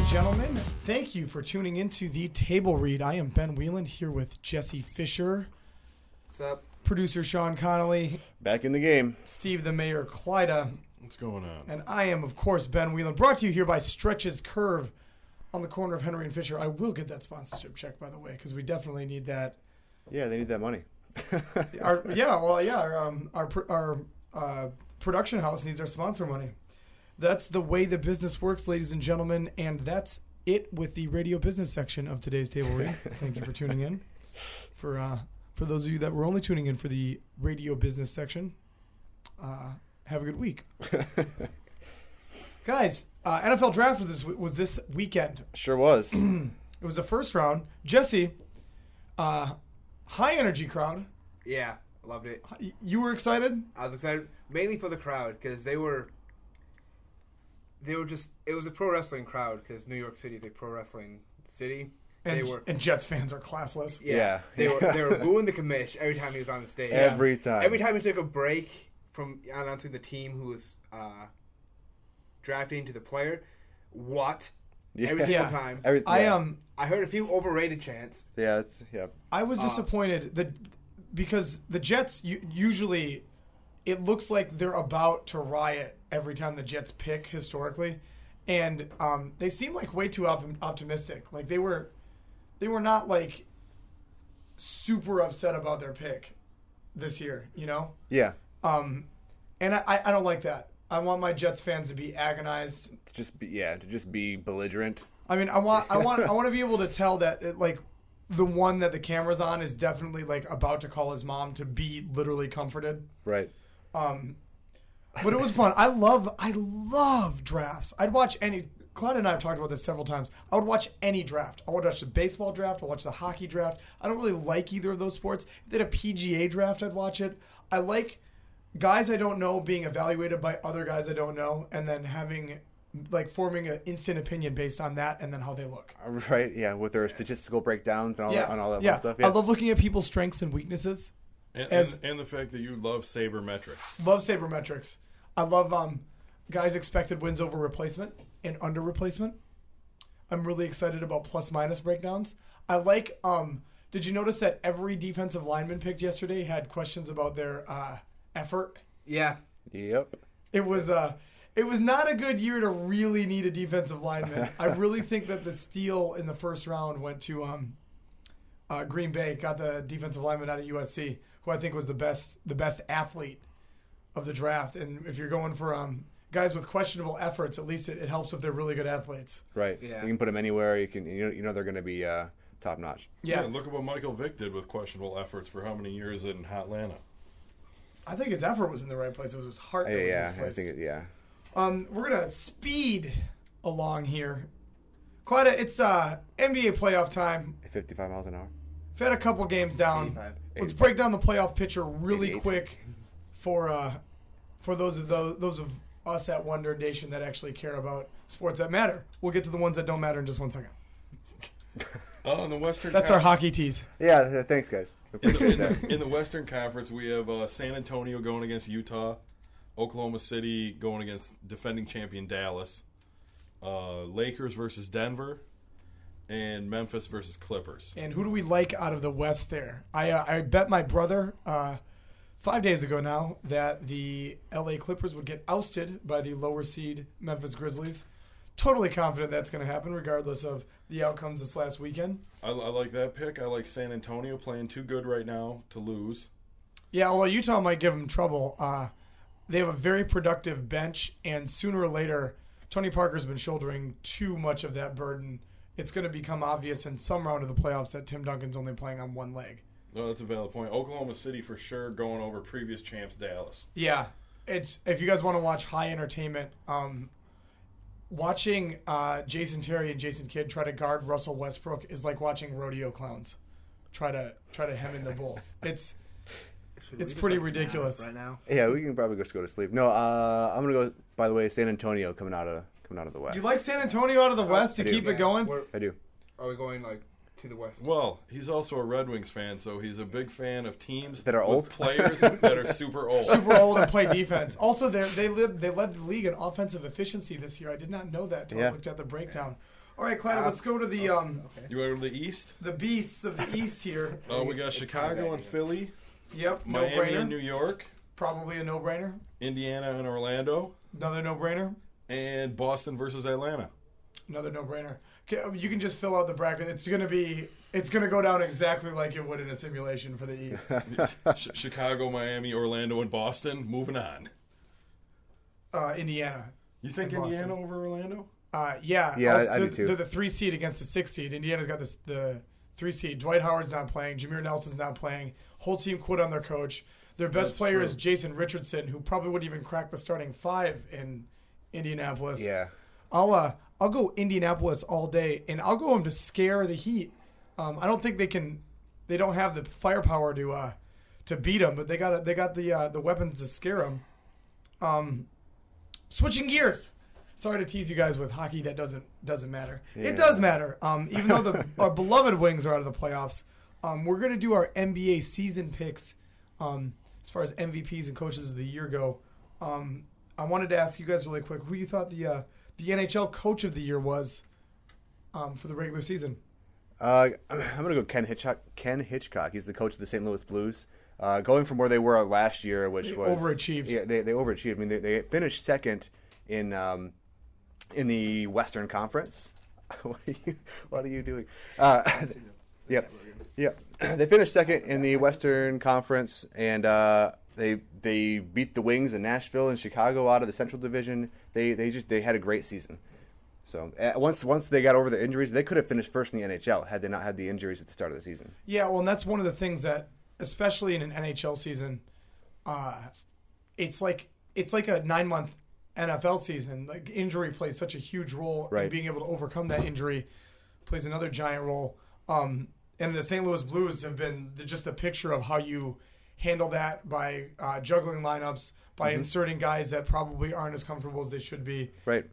and gentlemen, thank you for tuning into the Table Read. I am Ben Whelan here with Jesse Fisher. What's up? Producer Sean Connolly. Back in the game. Steve the Mayor Clyda. What's going on? And I am, of course, Ben Whelan. Brought to you here by Stretch's Curve on the corner of Henry and Fisher. I will get that sponsorship check, by the way, because we definitely need that. Yeah, they need that money. Our production house needs our sponsor money. That's the way the business works, ladies and gentlemen, and that's it with the radio business section of today's Table Read. Thank you for tuning in. For those of you that were only tuning in for the radio business section, have a good week. Guys, NFL draft was this weekend. Sure was. It was the first round. Jesse, high energy crowd. Yeah, I loved it. You were excited? I was excited mainly for the crowd because they were just, it was a pro wrestling crowd because New York City is a pro wrestling city. And Jets fans are classless. Yeah. They were booing the commish every time he was on the stage. Every time. Every time he took a break from announcing the team who was drafting to the player. What? Yeah. Every single time. I heard a few overrated chants. Yeah, I was disappointed because the Jets usually, it looks like they're about to riot every time the Jets pick historically, and they seem like way too optimistic. Like they were not like super upset about their pick this year, you know? Yeah. And I don't like that. I want my Jets fans to be agonized. To just be belligerent. I mean, I want to be able to tell that like the one that the camera's on is definitely like about to call his mom to be literally comforted. Right. But it was fun. I love drafts. I'd watch any. Claude and I have talked about this several times. I would watch any draft. I would watch the baseball draft. I would watch the hockey draft. I don't really like either of those sports. If they had a PGA draft, I'd watch it. I like guys I don't know being evaluated by other guys I don't know, and then forming an instant opinion based on that and then how they look. Right, yeah, with their statistical breakdowns and all that fun stuff. Yeah. I love looking at people's strengths and weaknesses. And the fact that you love sabermetrics. Love sabermetrics. I love guys' expected wins over replacement and under replacement. I'm really excited about plus-minus breakdowns. I like, did you notice that every defensive lineman picked yesterday had questions about their effort? Yeah. Yep. It was not a good year to really need a defensive lineman. I really think that the steal in the first round went to Green Bay, got the defensive lineman out of USC, who I think was the best athlete of the draft. And if you're going for guys with questionable efforts, at least it helps if they're really good athletes. Right. Yeah. You can put them anywhere. You know they're going to be top notch. Yeah. Look at what Michael Vick did with questionable efforts for how many years in Hotlanta. I think his effort was in the right place. It was his heart that was in his place. I think yeah. We're going to speed along here. Claudia, it's NBA playoff time. 55 miles an hour. We've had a couple games down. 85. Let's break down the playoff picture really 88. quick for those of us at Wonder Nation that actually care about sports that matter. We'll get to the ones that don't matter in just 1 second. In the Western That's our hockey tease. Yeah, thanks, guys. Appreciate that. In the Western Conference, we have San Antonio going against Utah, Oklahoma City going against defending champion Dallas, Lakers versus Denver, and Memphis versus Clippers. And who do we like out of the West there? I bet my brother 5 days ago now that the LA Clippers would get ousted by the lower seed Memphis Grizzlies. Totally confident that's going to happen regardless of the outcomes this last weekend. I like that pick. I like San Antonio playing too good right now to lose. Yeah, although Utah might give them trouble. They have a very productive bench, and sooner or later, Tony Parker's been shouldering too much of that burden. It's going to become obvious in some round of the playoffs that Tim Duncan's only playing on one leg. No, that's a valid point. Oklahoma City for sure going over previous champs Dallas. Yeah, it's if you guys want to watch high entertainment, watching Jason Terry and Jason Kidd try to guard Russell Westbrook is like watching rodeo clowns try to hem in the bull. It's pretty ridiculous right now. Yeah, we can probably just go to sleep. No, I'm gonna go. By the way, San Antonio coming out of the West. You like San Antonio out of the West to keep it going? I do. Are we going to the West? Well, he's also a Red Wings fan, so he's a big fan of teams that are with old, players that are super old, and play defense. Also, they led the league in offensive efficiency this year. I did not know that until I looked at the breakdown. All right, Clyde, let's go to the You want to go to the East? the beasts of the East here. We got Chicago and Philly, Yep, Miami no-brainer. and New York, Probably a no-brainer. Indiana and Orlando, Another no-brainer. and Boston versus Atlanta. Another no-brainer. Okay, you can just fill out the bracket. It's gonna go down exactly like it would in a simulation for the East. Chicago, Miami, Orlando, and Boston. Moving on. Indiana. You think And Indiana Boston. over Orlando? Yeah. Yeah, I do too. They're the 3 seed against the 6 seed. Indiana's got the 3 seed. Dwight Howard's not playing. Jameer Nelson's not playing. Whole team quit on their coach. Their best That's player true. is Jason Richardson, who probably wouldn't even crack the starting 5 in Indianapolis. Yeah. I'll go Indianapolis all day, and I'll go them to scare the Heat. I don't think they can. They don't have the firepower to beat them, but they got the weapons to scare them. Switching gears. Sorry to tease you guys with hockey. That doesn't matter. Yeah. It does matter. Even though our beloved Wings are out of the playoffs, we're gonna do our NBA season picks as far as MVPs and coaches of the year go. I wanted to ask you guys really quick who you thought the NHL coach of the year was for the regular season. I'm going to go Ken Hitchcock. Ken Hitchcock. He's the coach of the St. Louis Blues. Going from where they were last year, which They was overachieved. Yeah, they overachieved. I mean, they finished second in the Western Conference. What are you doing? Yep. They finished second in the Western Conference, and they beat the Wings in Nashville and Chicago out of the Central Division. They had a great season. So once they got over the injuries, they could have finished first in the NHL had they not had the injuries at the start of the season. Yeah, well, and that's one of the things that, especially in an NHL season, it's like a 9-month NFL season. Like injury plays such a huge role, Right. and being able to overcome that injury plays another giant role. And the St. Louis Blues have been just a picture of how you handle that by juggling lineups, by inserting guys that probably aren't as comfortable as they should be. Right.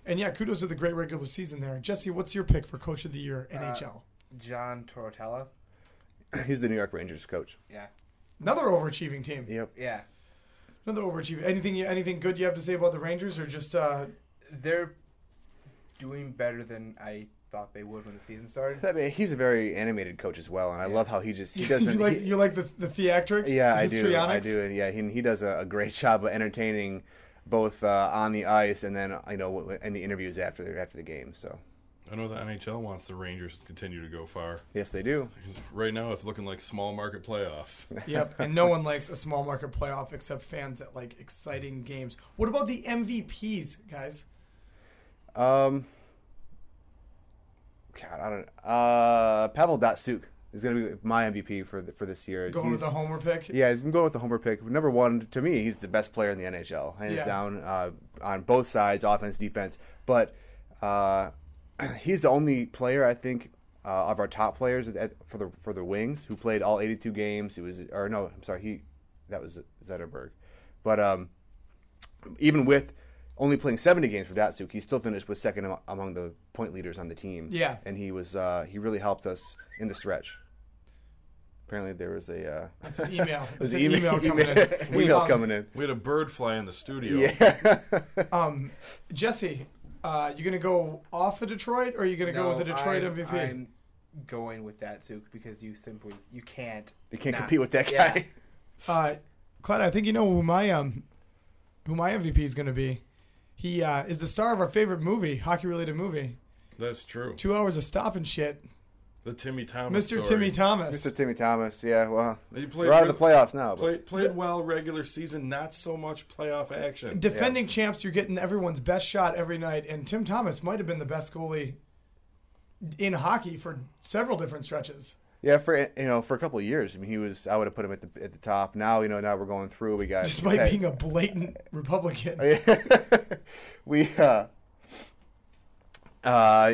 And yeah, kudos to the great regular season there. Jesse, what's your pick for Coach of the Year, NHL? John Tortorella. He's the New York Rangers coach. Yeah. Another overachieving team. Yep. Yeah. Another overachieving. Anything good you have to say about the Rangers, or just They're doing better than I thought they would when the season started. I mean, he's a very animated coach as well, and I love how he doesn't. you like the theatrics? Yeah, I histrionics? do, and yeah, he does a great job of entertaining both on the ice and then in the interviews after the game. So I know the NHL wants the Rangers to continue to go far. yes, they do. Right now, it's looking like small market playoffs. Yep, and no one likes a small market playoff except fans that like exciting games. What about the MVPs, guys? God, I don't. Pavel Datsyuk is going to be my MVP for this year. Going with the homer pick? Yeah, I'm going with the homer pick. Number one, to me, he's the best player in the NHL, hands Yeah. down, on both sides, offense, defense. But he's the only player, I think, of our top players for the Wings who played all 82 games. That was Zetterberg. But even with only playing 70 games for Datsyuk, he still finished with second among the point leaders on the team. Yeah. And he really helped us in the stretch. Apparently there was a That's an email. there's That's an email coming in. email coming in. We had a bird fly in the studio. Yeah. Jesse, you gonna go off of Detroit, or are you gonna go with the Detroit MVP? I'm going with Datsyuk because you can't. You can't not- compete with that guy. Yeah. Clyde, I think you know who my MVP is gonna be. He is the star of our favorite movie, hockey-related movie. That's true. 2 hours of stop and shit. The Timmy Thomas Mr. story. Timmy Thomas. Mr. Timmy Thomas, yeah, well, He played we're out of the playoffs now. But Played well regular season, not so much playoff action. Defending champs, you're getting everyone's best shot every night, and Tim Thomas might have been the best goalie in hockey for several different stretches. yeah, for a couple of years, I mean, I would have put him at the top. Now, now we're going through. We got Despite being a blatant Republican. we you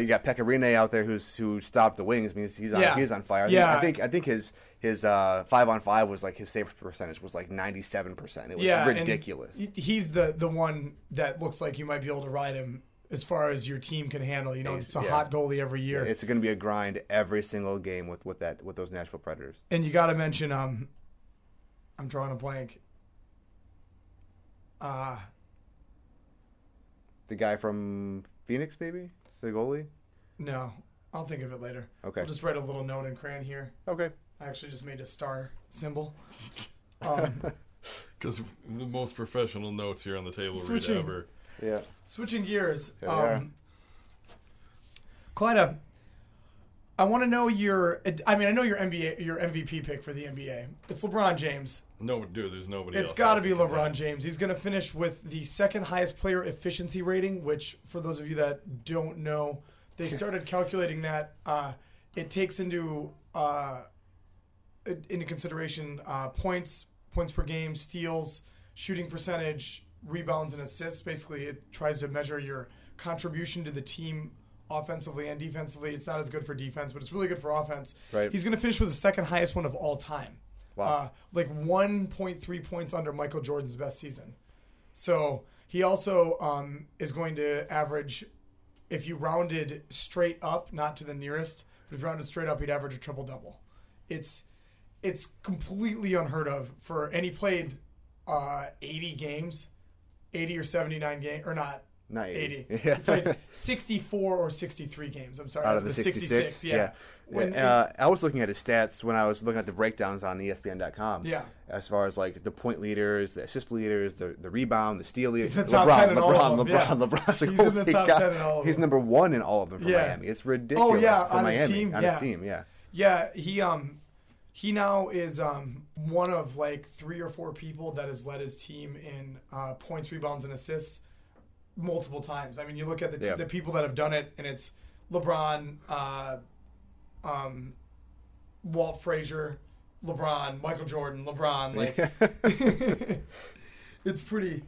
got Pekka Rinne out there who stopped the Wings. I mean, he's on fire. I think his 5-on-5 was like his save percentage was like 97%. It was ridiculous. And he's the one that looks like you might be able to ride him as far as your team can handle. It's a hot goalie every year. It's going to be a grind every single game with those Nashville Predators. And you got to mention, I'm drawing a blank. The guy from Phoenix, maybe. The goalie? No, I'll think of it later. Okay. I'll just write a little note in crayon here. Okay. I actually just made a star symbol. Because the most professional notes here on the table read ever. Yeah. Switching gears. Here we are. Clyda, I want to know I know your MVP pick for the NBA. It's LeBron James. No, dude, there's nobody else. It's got to be LeBron James. He's going to finish with the second highest player efficiency rating, which, for those of you that don't know, they started calculating that. It takes into consideration points per game, steals, shooting percentage, rebounds, and assists. Basically, it tries to measure your contribution to the team offensively and defensively. It's not as good for defense, but it's really good for offense. Right. He's going to finish with the second highest one of all time. Wow. Like 1.3 points under Michael Jordan's best season. So he also is going to average, if you rounded straight up, not to the nearest, but if you rounded straight up, he'd average a triple-double. It's completely unheard of and he played 80 games, 80 or 79 games, or not 80. Yeah. He played 64 or 63 games. I'm sorry. Out of the 66. Yeah. I was looking at his stats when I was looking at the breakdowns on ESPN.com. Yeah. As far as like the point leaders, the assist leaders, the rebound, the steal leaders. He's in the top 10 in all of them. LeBron's like, He's in the top 10 in all of them. He's number 1 in all of them for Miami. It's ridiculous. Oh, yeah, for on Miami. his team. On his team, yeah. Yeah, he now is one of like 3 or 4 people that has led his team in points, rebounds, and assists multiple times. I mean, you look at the people that have done it, and it's LeBron, Walt Frazier, LeBron, Michael Jordan, LeBron. Like, it's pretty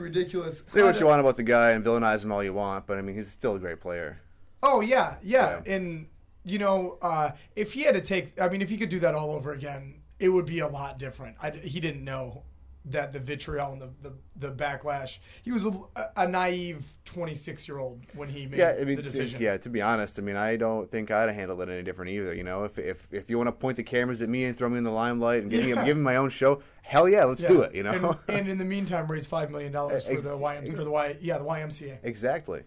ridiculous. Say what you want about the guy and villainize him all you want, but I mean, he's still a great player. Oh yeah. And if he had to if he could do that all over again, it would be a lot different. He didn't know that the vitriol and the backlash. He was a naive 26-year-old when he made the decision. To be honest, I mean, I don't think I'd have handled it any different either. You know, if you want to point the cameras at me and throw me in the limelight and give me my own show, hell yeah, let's do it. You know, and in the meantime, raise $5 million for the YMCA. Exactly.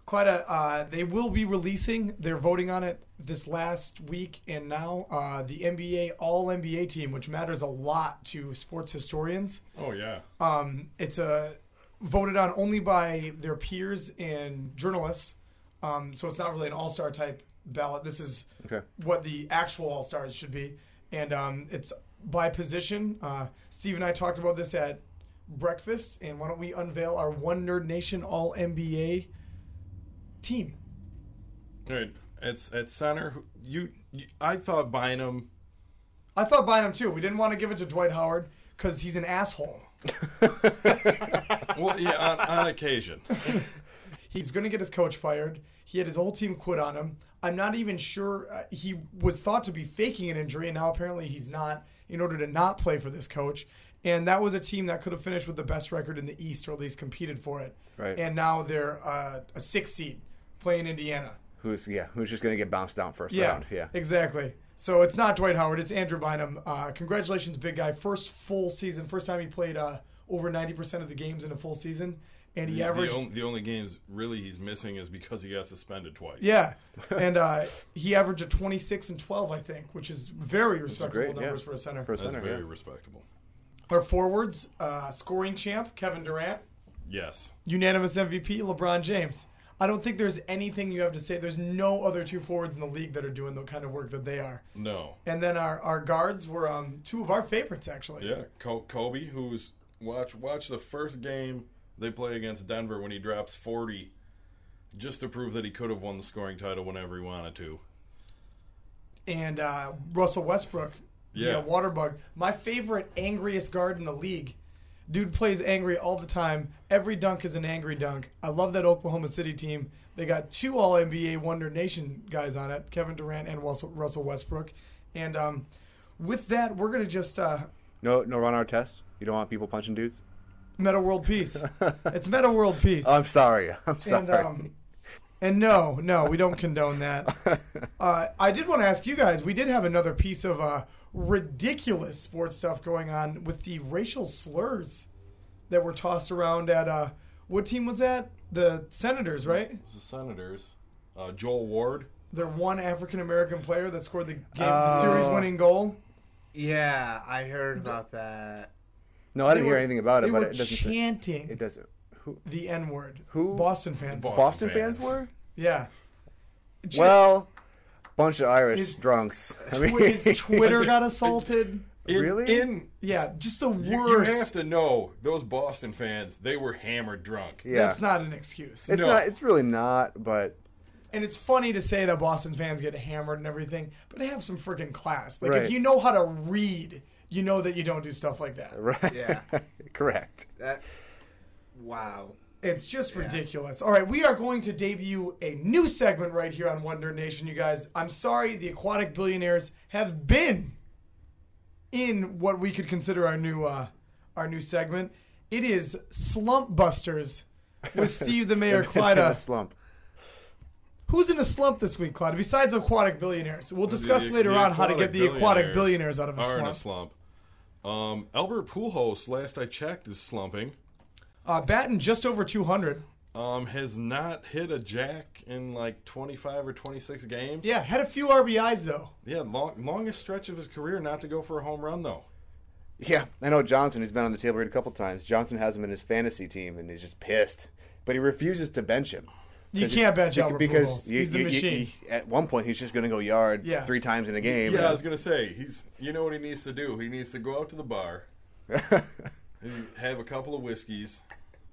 Clyda, they will be releasing. They're voting on it this last week, and now the NBA All-NBA team, which matters a lot to sports historians. Oh yeah. It's voted on only by their peers and journalists, so it's not really an all-star type ballot. This is what the actual all-stars should be, and it's by position. Steve and I talked about this at breakfast, and why don't we unveil our One Nerd Nation All-NBA team? All right, it's at center. I thought Bynum. I thought Bynum too. We didn't want to give it to Dwight Howard because he's an asshole. Well, yeah, on occasion. He's going to get his coach fired. He had his whole team quit on him. I'm not even sure. He was thought to be faking an injury, and now apparently he's not, in order to not play for this coach. And that was a team that could have finished with the best record in the East, or at least competed for it. Right. And now they're a 6th seed playing Indiana. Who's just going to get bounced down first round. Yeah, exactly. So it's not Dwight Howard. It's Andrew Bynum. Congratulations, big guy. First full season. First time he played over 90% of the games in a full season. And he averaged... The only games really he's missing is because he got suspended twice. Yeah. And he averaged a 26 and 12, I think, which is very respectable numbers for a center. That's very respectable. Our forwards, scoring champ, Kevin Durant. Yes. Unanimous MVP, LeBron James. I don't think there's anything you have to say. There's no other 2 forwards in the league that are doing the kind of work that they are. No. And then our guards were 2 of our favorites, actually. Yeah, Kobe, who's watch the first game they play against Denver when he drops 40, just to prove that he could have won the scoring title whenever he wanted to. And Russell Westbrook, water bug. My favorite, angriest guard in the league. Dude plays angry all the time. Every dunk is an angry dunk. I love that Oklahoma City team. They got 2 All-NBA Wonder Nation guys on it, Kevin Durant and Russell Westbrook. And with that, we're going to just... No run our test? You don't want people punching dudes? Meta World Peace. It's Meta World Peace. I'm sorry. And no, we don't condone that. I did want to ask you guys, we did have another piece of ridiculous sports stuff going on with the racial slurs that were tossed around at What team was that? The Senators, right? It's the Senators. Joel Ward. Their one African-American player that scored the series-winning goal. Yeah, I heard about that. No, I didn't hear anything about it, but They were it doesn't chanting it doesn't. Who? the N-word. Who? Boston fans. Boston fans were? Yeah. Well, bunch of Irish drunks. His Twitter got assaulted. Really? Yeah, just the You worst. have to know, those Boston fans, they were hammered drunk. Yeah. That's not an excuse. It's No. not. It's really not. But And it's funny to say that Boston fans get hammered and everything, but they have some freaking class. Like, Right. if you know how to read, you know that you don't do stuff like that. right. Yeah. Correct. Wow. It's just ridiculous. All right, we are going to debut a new segment right here on Wonder Nation, you guys. I'm sorry, the aquatic billionaires have been in what we could consider our new segment. It is Slump Busters with Steve the Mayor In a Clyda. slump. Who's in a slump this week, Clyda, besides aquatic billionaires? We'll discuss The later on how to get the aquatic billionaires billionaires out of a are in a slump. slump. Albert Pujols, last I checked, is slumping. Batting just over 200. Has not hit a jack in like 25 or 26 games. Yeah, had a few RBIs, though. Yeah, longest stretch of his career not to go for a home run, though. Yeah, I know Johnson. He's been on the table read a couple times. Johnson has him in his fantasy team, and he's just pissed. But he refuses to bench him. You can't bench Albert because Pujols. He's the machine. At one point, he's just going to go yard 3 times in a game. Yeah, I was going to say, you know what he needs to do? He needs to go out to the bar, and have a couple of whiskeys,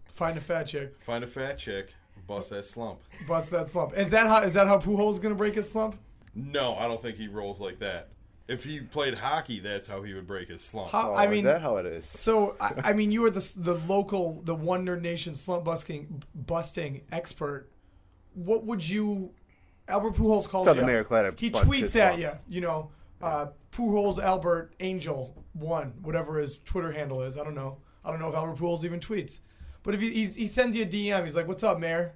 Find a fat chick. find a fat chick, bust that slump. Bust that slump. Is that how Pujols is going to break his slump? No, I don't think he rolls like that. If he played hockey, that's how he would break his slump. How, Oh, I mean, is that how it is? so I mean, you are the local, the Wonder Nation slump busting expert. What would you? Albert Pujols calls Tell you. the Mayor Clyde He bust tweets his at slumps. you. You know, Pujols Albert Angel 1, whatever his Twitter handle is. I don't know if Albert Pujols even tweets. But if he sends you a DM, he's like, "What's up, Mayor?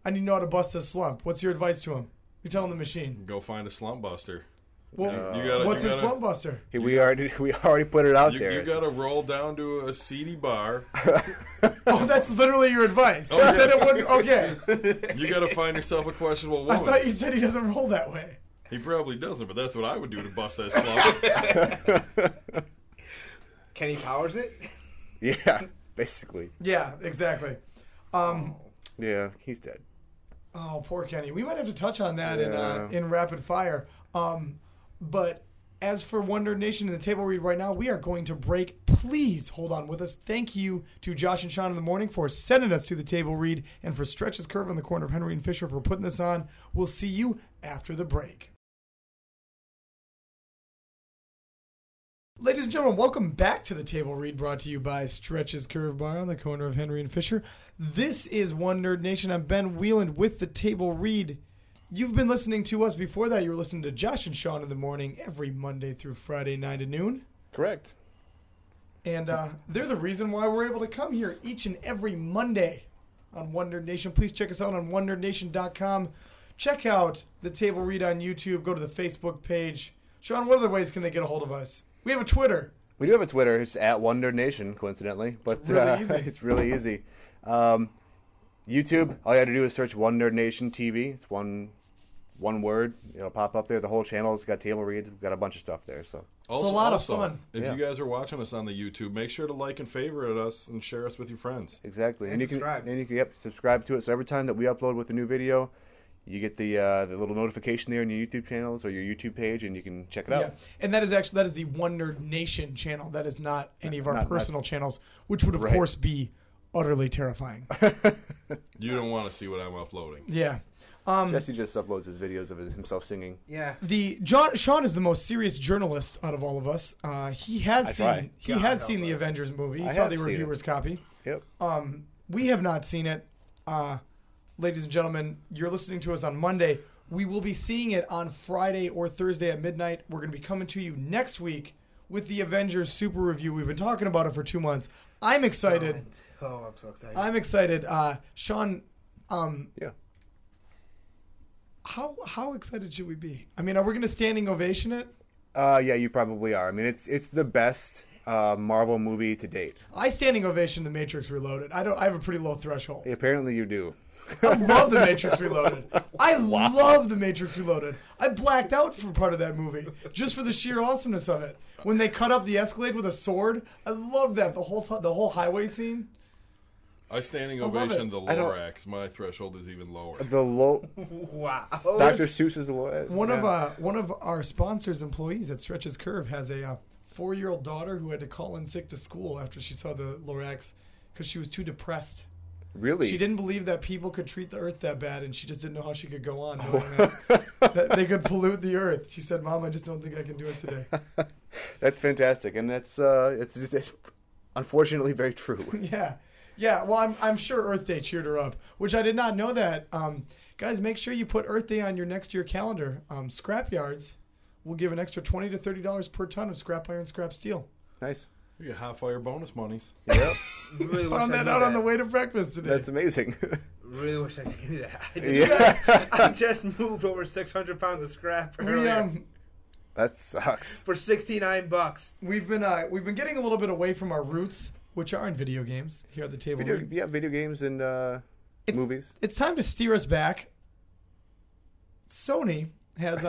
I need to know how to bust this slump. What's your advice to him?" You're telling the machine. Go find a slump buster. Well, what's a slump buster? We already put it out there. You got to roll down to a seedy bar. Oh, that's literally your advice. Oh, You yeah. said it wouldn't. Okay. You got to find yourself a questionable I woman. thought you said he doesn't roll that way. He probably doesn't, but that's what I would do to bust that slump. Kenny Powers it? Yeah, basically. Yeah, exactly. Yeah, he's dead. Oh, poor Kenny. We might have to touch on that Yeah. in rapid fire. But as for Wonder Nation in the table read right now, we are going to break. Please hold on with us. Thank you to Josh and Sean in the morning for sending us to the table read, and for Stretch's Curve on the corner of Henry and Fisher for putting this on. We'll see you after the break. Ladies and gentlemen, welcome back to the table read, brought to you by Stretch's Curve Bar on the corner of Henry and Fisher. This is Wonder Nation. I'm Ben Wieland with the table read. You've been listening to us. Before that, you were listening to Josh and Sean in the morning every Monday through Friday, 9 to noon. Correct. And they're the reason why we're able to come here each and every Monday on Wonder Nation. Please check us out on wondernation.com. Check out the table read on YouTube. Go to the Facebook page. Sean, what other ways can they get a hold of us? We have a Twitter. We do have a Twitter. It's at Wonder Nation, coincidentally. But It's really easy. It's really easy. YouTube, all you got to do is search Wonder Nation TV. It's one word. It'll pop up there. The whole channel has got table reads. We've got a bunch of stuff there. So It's a lot of fun. If Yeah. you guys are watching us on the YouTube, make sure to like and favorite us and share us with your friends. exactly, And you subscribe. can subscribe to it. So every time that we upload with a new video, you get the little notification there on your YouTube channels or your YouTube page, and you can check it out. Yeah, and that is the Wonder Nation channel. That is not any of our Not- personal channels, which would, of Right. course, be utterly terrifying. You don't want to see what I'm uploading. Yeah. Jesse just uploads his videos of himself singing. Yeah. Sean is the most serious journalist out of all of us. He has I seen try. God seen the help us. Avengers movie. He I saw have the seen it. reviewer's copy. Yep. We have not seen it. Ladies and gentlemen, you're listening to us on Monday. We will be seeing it on Friday or Thursday at midnight. We're going to be coming to you next week with the Avengers Super Review. We've been talking about it for 2 months. I'm excited. Oh, I'm so excited. I'm excited. Sean, Yeah. how excited should we be? I mean, are we going to standing ovation it? Yeah, you probably are. I mean, it's the best Marvel movie to date. I standing ovation The Matrix Reloaded. I have a pretty low threshold. Apparently you do. I love The Matrix Reloaded. I love The Matrix Reloaded. I blacked out for part of that movie just for the sheer awesomeness of it. When they cut up the Escalade with a sword, I love that. The whole highway scene. I standing love ovation it. the Lorax. My threshold is even lower. The low. Wow. Dr. Seuss is the low. One of our sponsors' employees at Stretch's Curve has a 4-year-old daughter who had to call in sick to school after she saw the Lorax because she was too depressed. Really? She didn't believe that people could treat the earth that bad, and she just didn't know how she could go on knowing that they could pollute the earth. She said, "Mom, I just don't think I can do it today." That's fantastic, and it's unfortunately very true. Yeah. Well, I'm sure Earth Day cheered her up, which I did not know that. Guys, make sure you put Earth Day on your next year calendar. Scrap yards will give an extra $20 to $30 per ton of scrap iron, scrap steel. Nice. You get hot fire bonus monies. Yep. Really Found that out on the way to breakfast today. That's amazing. Really wish I could do that. I just moved over 600 pounds of scrap earlier That sucks. for $69. We've been getting a little bit away from our roots, which are in video games here at the table. Video games and movies. It's time to steer us back. Sony has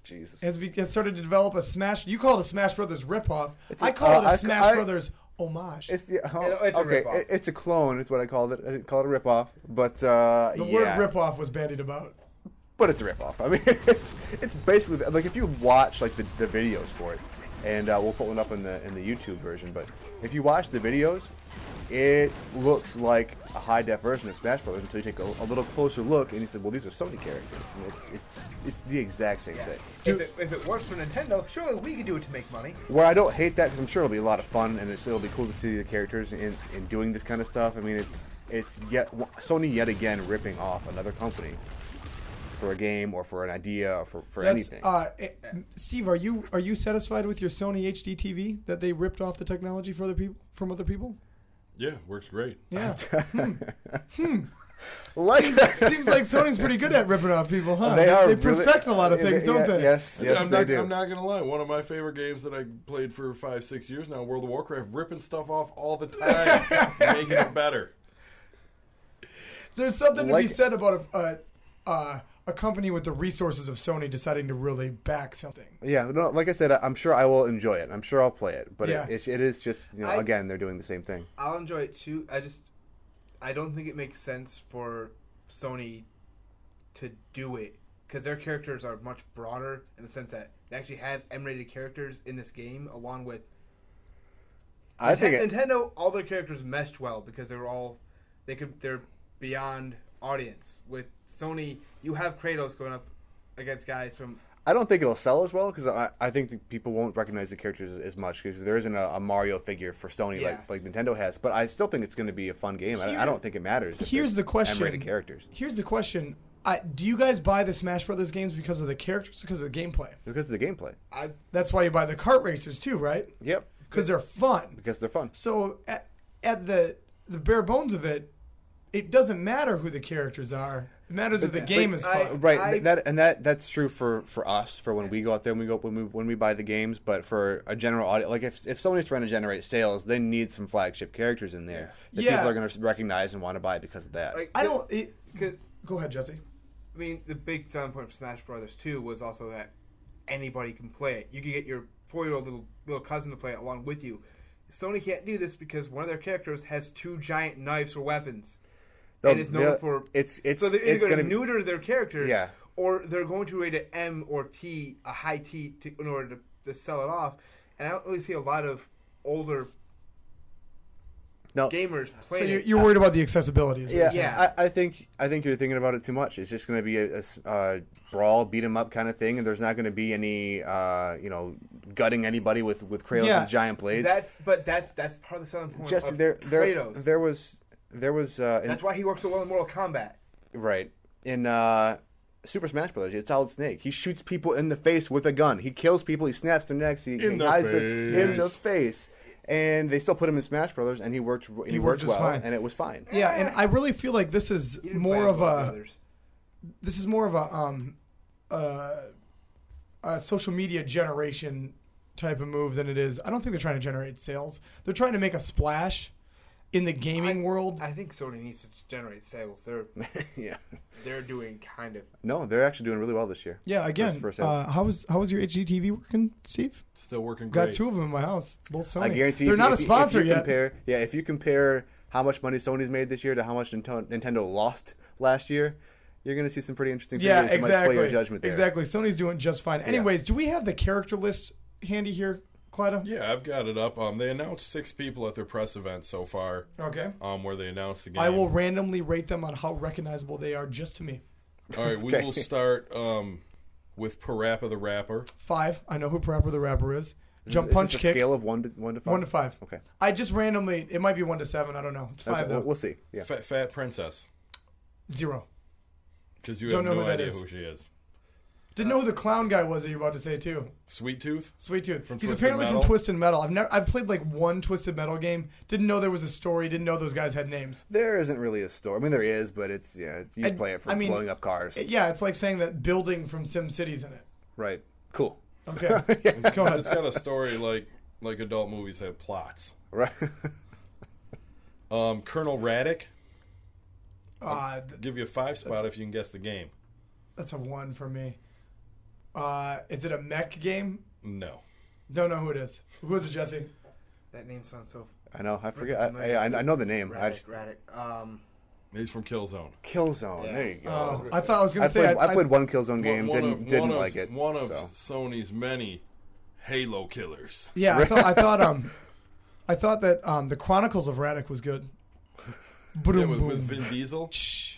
Jesus. has started to develop a Smash. You call it a Smash Brothers ripoff. I call it a Smash Brothers homage. It's a okay, ripoff. it's a clone. Is what I called it. I didn't call it a ripoff, but the word ripoff was bandied about. But it's a ripoff. I mean, it's basically like if you watch like the videos for it, and we'll put one up in the YouTube version. But if you watch the videos, it looks like a high def version of Smash Brothers until you take a little closer look, and you say, well, these are Sony characters, and it's the exact same thing. If it works for Nintendo, surely we could do it to make money. Where I don't hate that because I'm sure it'll be a lot of fun, and it'll be cool to see the characters in doing this kind of stuff. I mean, it's Sony yet again ripping off another company for a game or for an idea or for anything. Steve, are you satisfied with your Sony HD TV that they ripped off the technology for from other people? Yeah, works great. Yeah. Seems like Sony's pretty good at ripping off people, huh? They perfect a lot of things, don't they? Yes, they do. I'm not going to lie. One of my favorite games that I played for 5-6 years now, World of Warcraft, ripping stuff off all the time, making it better. There's something to be said about a company with the resources of Sony deciding to really back something. Yeah, no, like I said, I'm sure I will enjoy it. I'm sure I'll play it. But yeah. it is just, again, they're doing the same thing. I'll enjoy it too. I don't think it makes sense for Sony to do it because their characters are much broader in the sense that they actually have M-rated characters in this game along with Nintendo. All their characters meshed well because they're beyond audience. With Sony, you have Kratos going up against guys from... I don't think it'll sell as well because I think people won't recognize the characters as much because there isn't a Mario figure for Sony like Nintendo has. But I still think it's going to be a fun game. I don't think it matters. Here's the question. M-rated characters. Here's the question. Do you guys buy the Smash Brothers games because of the characters or because of the gameplay? Because of the gameplay. That's why you buy the kart racers too, right? Yep. Because they're fun. Because they're fun. So at the bare bones of it, it doesn't matter who the characters are. It matters if the game is fun. Right. That's true for us, for when we go out there and when we buy the games, but for a general audience, like if Sony's trying to generate sales, they need some flagship characters in there that people are going to recognize and want to buy because of that. Go ahead, Jesse. I mean, the big selling point for Smash Brothers 2 was also that anybody can play it. You can get your 4-year-old little cousin to play it along with you. Sony can't do this because one of their characters has 2 giant knives for weapons. And is known for... So they're either going to neuter their characters, or they're going to rate an M or T, a high T, in order to sell it off. And I don't really see a lot of older gamers playing it. So you're worried about the accessibility, is what you're saying. Yeah. I think you're thinking about it too much. It's just going to be a brawl, beat 'em up kind of thing, and there's not going to be any, gutting anybody with Kratos' giant blades. That's part of the selling point Jesse, of Kratos. There was that's why he works so well in Mortal Kombat. Right. In Super Smash Brothers, it's Solid Snake. He shoots people in the face with a gun. He kills people. He snaps their necks. He hides them in the face. And they still put him in Smash Brothers, and he worked well, fine. and it was fine. Yeah, and I really feel like this is more of a social media generation type of move than it is. I don't think they're trying to generate sales. They're trying to make a splash in the gaming world. I think Sony needs to generate sales. They're doing kind of. No, they're actually doing really well this year. Yeah, again, For sales. how was your HD TV working, Steve? Still working great. Got 2 of them in my house, both Sony. I guarantee they're if not you- a sponsor if you yet. if you compare how much money Sony's made this year to how much Nintendo lost last year, you're going to see some pretty interesting Yeah, figures that might sway your judgment there. Exactly. Sony's doing just fine. Anyways, do we have the character list handy here, Clyda? Yeah, I've got it up. They announced 6 people at their press event so far. Okay. Where they announced the game. I will randomly rate them on how recognizable they are just to me. All right, we will start with Parappa the Rapper. 5. I know who Parappa the Rapper is. Is Jump this punch a kick. scale of 1 to 5? 1 to 5. Okay. I just randomly. It might be 1 to 7. I don't know. It's 5 Okay, though. we'll see. Yeah. Fat Princess. 0. Because you Don't have know no who that idea is. who she is. Didn't know who the clown guy was that you're about to say too. Sweet Tooth? Sweet Tooth. From He's Twisted apparently Metal? from Twisted Metal. I've played like 1 Twisted Metal game. Didn't know there was a story. Didn't know those guys had names. There isn't really a story. I mean, there is, but it's you play it for blowing up cars. Yeah, it's like saying that building from Sim City's in it. Right. Cool. Okay. Go ahead. It's got a story like adult movies have plots. Right. Colonel Raddick. Th- Give you a 5 spot if you can guess the game. That's a 1 for me. Is it a mech game? No. Don't know who it is. Who is it, Jesse? That name sounds so. I know. I forget. I know the name. I just Radic. He's from Killzone. Killzone. Yeah. There you go. Oh, I thought I was going to say. I played one Killzone game. Didn't of, like it. One of so. Sony's many Halo killers. Yeah, I thought that the Chronicles of Raddick was good. Yeah, with Vin Diesel.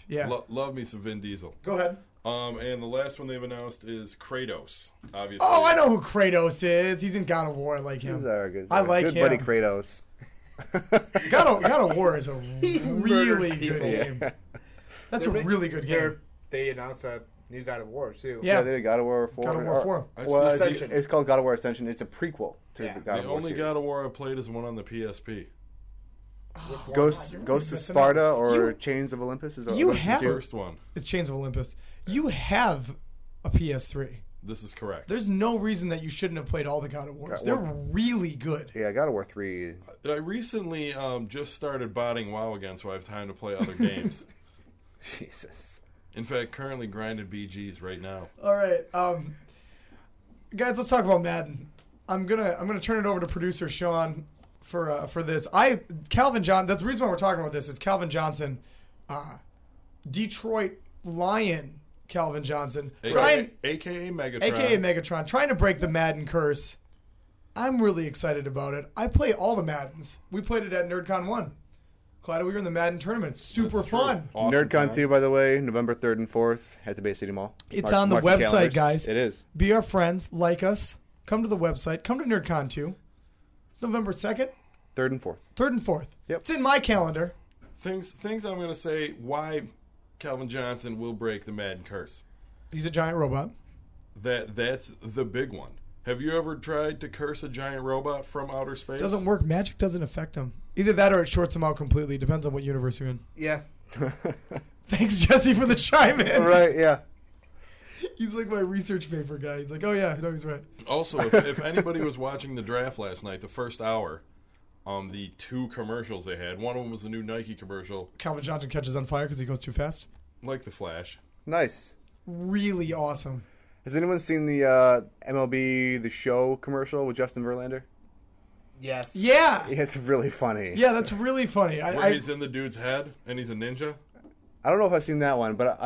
Yeah. Love me some Vin Diesel. Go ahead. And the last one they've announced is Kratos. Obviously. Oh, I know who Kratos is. He's in God of War. I like him. I like good him. buddy Kratos. God of War is a really good game. That's a really good game. They announced a new God of War too. Yeah. They did God of War 4. God of War 4. Well, Ascension. it's called God of War Ascension. It's a prequel to Yeah. the God The of War only series. God of War I played is one on the PSP. Ghost You're of missing out. Sparta or You- Chains of Olympus? Is You Olympus have- two? First one. It's Chains of Olympus. You have a PS3. This is correct. There's no reason that you shouldn't have played all the God of Wars. God They're War. really good. Yeah, God of War 3. I recently just started botting WoW again, so I have time to play other games. Jesus. In fact, currently grinding BGs right now. All right, guys, let's talk about Madden. I'm gonna turn it over to producer Sean for this. Calvin Johnson. That's the reason why we're talking about this is Calvin Johnson, Detroit Lion. Calvin Johnson, AKA Megatron. AKA Megatron, trying to break the Madden curse. I'm really excited about it. I play all the Maddens. We played it at NerdCon 1. Clyde, we were in the Madden tournament. Super That's true. fun. Awesome NerdCon time. 2, by the way, November 3rd and 4th at the Bay City Mall. It's on the mark your website, calendars. guys. It is. Be our friends. Like us. Come to the website. Come to NerdCon 2. It's November 2nd, 3rd and 4th. 3rd, and 4th. Yep. It's in my calendar. Things I'm going to say why Calvin Johnson will break the Madden curse. He's a giant robot. That's the big one. Have you ever tried to curse a giant robot from outer space? Doesn't work. Magic doesn't affect him. Either that or it shorts him out completely. Depends on what universe you're in. Yeah. Thanks, Jesse, for the chime in. Right, yeah. He's like my research paper guy. He's like, oh, yeah, no, he's right. Also, if anybody was watching the draft last night, the first hour, the 2 commercials they had, one of them was the new Nike commercial, Calvin Johnson catches on fire because he goes too fast. like the Flash. Nice. Really awesome. Has anyone seen the MLB The Show commercial with Justin Verlander? Yes. Yeah. It's really funny. Yeah, that's really funny. Where he's in the dude's head and he's a ninja. I don't know if I've seen that one, but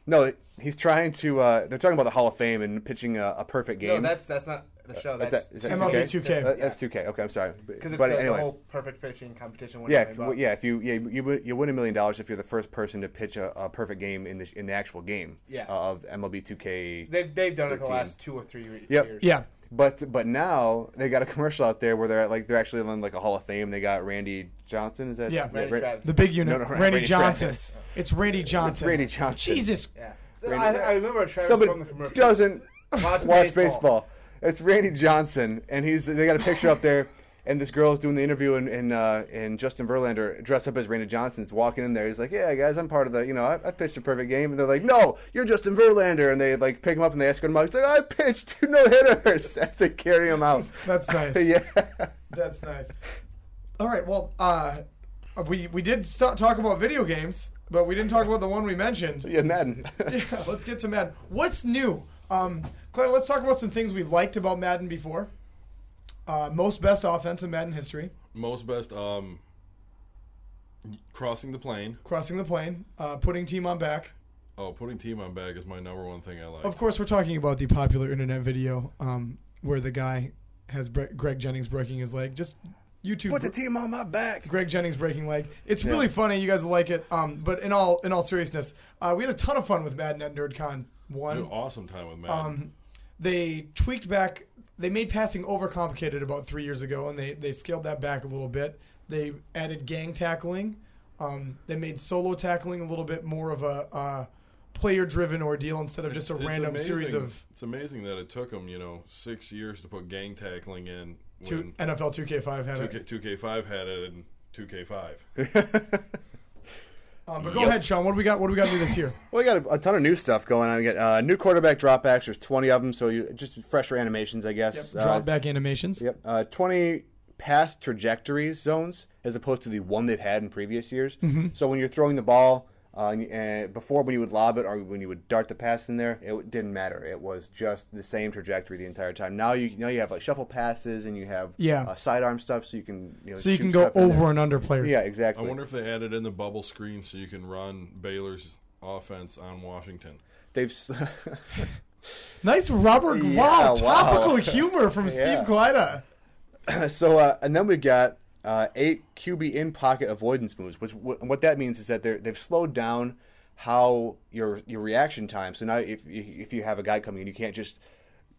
no, he's trying to. They're talking about the Hall of Fame and pitching a perfect game. No, that's not the show. Is That's that MLB 2K. That's 2K. Okay, I'm sorry. because it's But the anyway, whole perfect pitching competition. yeah, $1 if you win $1 million if you're the first person to pitch a perfect game in the actual game. Yeah. Of MLB 2K. They've done it the 13. last 2 or 3 years. Yep. Yeah. But now they got a commercial out there where they're actually in like a Hall of Fame. They got Randy Johnson. Is that Yeah. Randy Travis. The big unit. No, Randy Johnson. Travis. It's Randy Johnson. It's Randy Johnson. Jesus. Yeah. So Randy- I remember Travis Somebody from the commercial. doesn't Watch watch baseball. It's Randy Johnson, and they got a picture up there, And this girl is doing the interview, and Justin Verlander, dressed up as Raina Johnson's walking in there. He's like, "Yeah, guys, I'm part of the, I pitched a perfect game." And they're like, "No, you're Justin Verlander." And they like pick him up and they ask him out. He's like, "I pitched 2 no-hitters." As they carry him out. That's nice. Yeah, that's nice. All right, well, we did talk about video games, but we didn't talk about the one we mentioned. Yeah, Madden. Yeah, let's get to Madden. What's new? Claire, let's talk about some things we liked about Madden before. Most best offense in Madden history. Most best, crossing the plane. Crossing the plane. Putting team on back. Oh, putting team on back is my number one thing I like. Of course, we're talking about the popular internet video where the guy has Greg Jennings breaking his leg. Just YouTube. Put the team on my back. Greg Jennings breaking leg. It's really funny. You guys will like it. But in all seriousness, we had a ton of fun with Madden at NerdCon 1. An awesome time with Madden. They tweaked back. They made passing overcomplicated about 3 years ago, and they scaled that back a little bit. They added gang tackling. They made solo tackling a little bit more of a player-driven ordeal instead of just a random series of... It's amazing that it took them, 6 years to put gang tackling in. When NFL 2K5 had it. 2K5 had it in 2K5. But go ahead, Sean. What do we got? What do we got to do this year? Well, we got a ton of new stuff going on. We got new quarterback dropbacks. There's 20 of them, so just fresher animations, I guess. Yep. Dropback animations. Yep. 20 pass trajectories zones as opposed to the one they've had in previous years. Mm-hmm. So when you're throwing the ball, before when you would lob it or when you would dart the pass in there, it didn't matter. It was just the same trajectory the entire time. Now you have like shuffle passes and you have sidearm stuff, so you can so you can go over and under players. Yeah, exactly. I wonder if they added in the bubble screen so you can run Baylor's offense on Washington. They've nice Robert. Yeah, topical humor from Steve Kleida. So and then we got 8 QB in pocket avoidance moves. What that means is that they've slowed down how your reaction time. So now if you have a guy coming in, you can't just